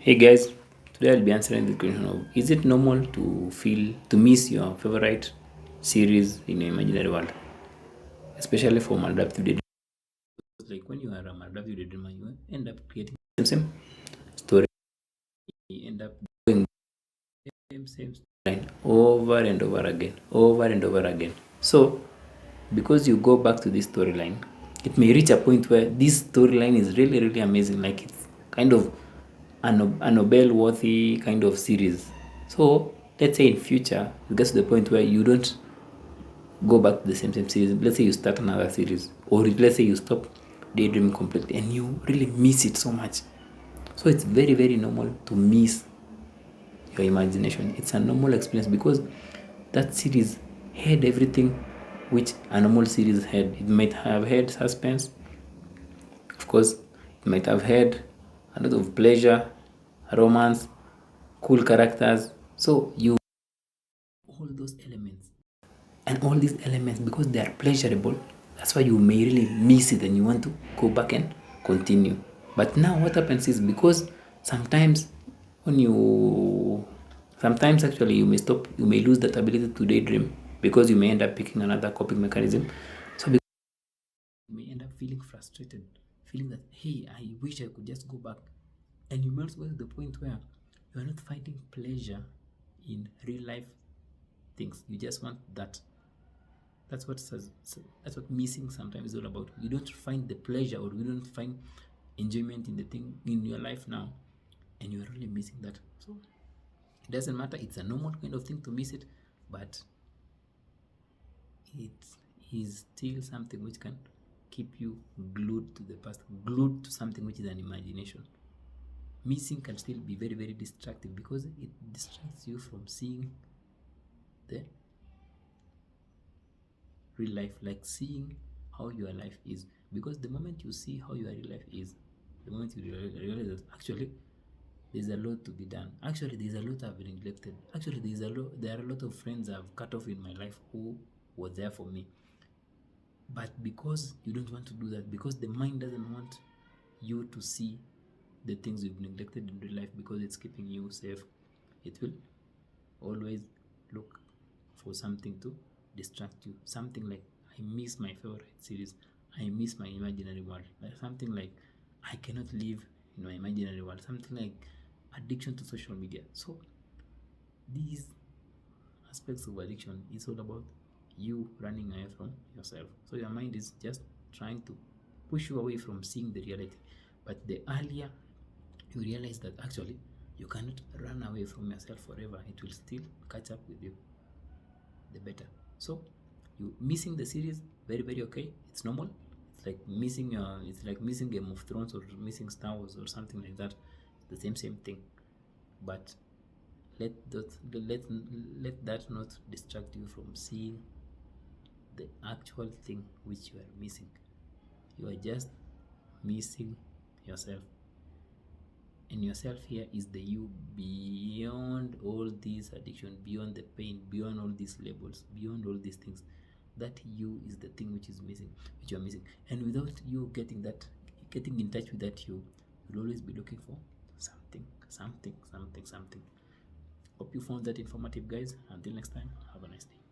Hey guys, today I'll be answering the question of, is it normal to miss your favorite series in your imaginary world, especially for maladaptive daydreaming? Like when you are a maladaptive daydreamer, you end up creating same story. You end up doing same storyline over and over again, over and over again. So because you go back to this storyline, it may reach a point where this storyline is really really amazing, like it's kind of a Nobel worthy kind of series. So let's say in future you get to the point where you don't go back to the same series. Let's say you start another series, or let's say you stop daydreaming completely and you really miss it so much. So it's very very normal to miss your imagination. It's a normal experience because that series had everything which a normal series had. It might have had suspense, of course, it might have had a lot of pleasure, romance, cool characters. So you all those elements and all these elements, because they are pleasurable, that's why you may really miss it and you want to go back and continue. But now what happens is, because sometimes when you sometimes actually you may stop, you may lose that ability to daydream because you may end up picking another coping mechanism. So you may end up feeling frustrated, feeling that, hey, I wish I could just go back. And you may also get to the point where you are not finding pleasure in real life things. You just want that. That's what missing sometimes is all about. You don't find the pleasure, or you don't find enjoyment in the thing in your life now, and you're really missing that. So it doesn't matter. It's a normal kind of thing to miss it, but it is still something which can keep you glued to the past, glued to something which is an imagination. Missing can still be very very destructive because it distracts you from seeing the real life, like seeing how your life is. Because the moment you see how your real life is, the moment you realize that actually there's a lot to be done, actually there's a lot I've been neglected, actually there are a lot of friends I've cut off in my life who were there for me. But because you don't want to do that, because the mind doesn't want you to see the things you've neglected in real life, because it's keeping you safe, it will always look for something to distract you. Something like, I miss my favorite series, I miss my imaginary world, like something like I cannot live in my imaginary world, something like addiction to social media. So these aspects of addiction is all about you running away from yourself. So your mind is just trying to push you away from seeing the reality. But the earlier you realize that actually you cannot run away from yourself forever, it will still catch up with you, the better. So you missing the series, very very okay, it's normal. It's like missing Game of Thrones or missing Star Wars or something like that. The same thing. But let that let let that not distract you from seeing the actual thing which you are missing. You are just missing yourself, and yourself here is the you beyond all this addiction, beyond the pain, beyond all these labels, beyond all these things. That you is the thing which is missing, which you are missing. And without you getting in touch with that you'll always be looking for something. Hope you found that informative, guys. Until next time, have a nice day.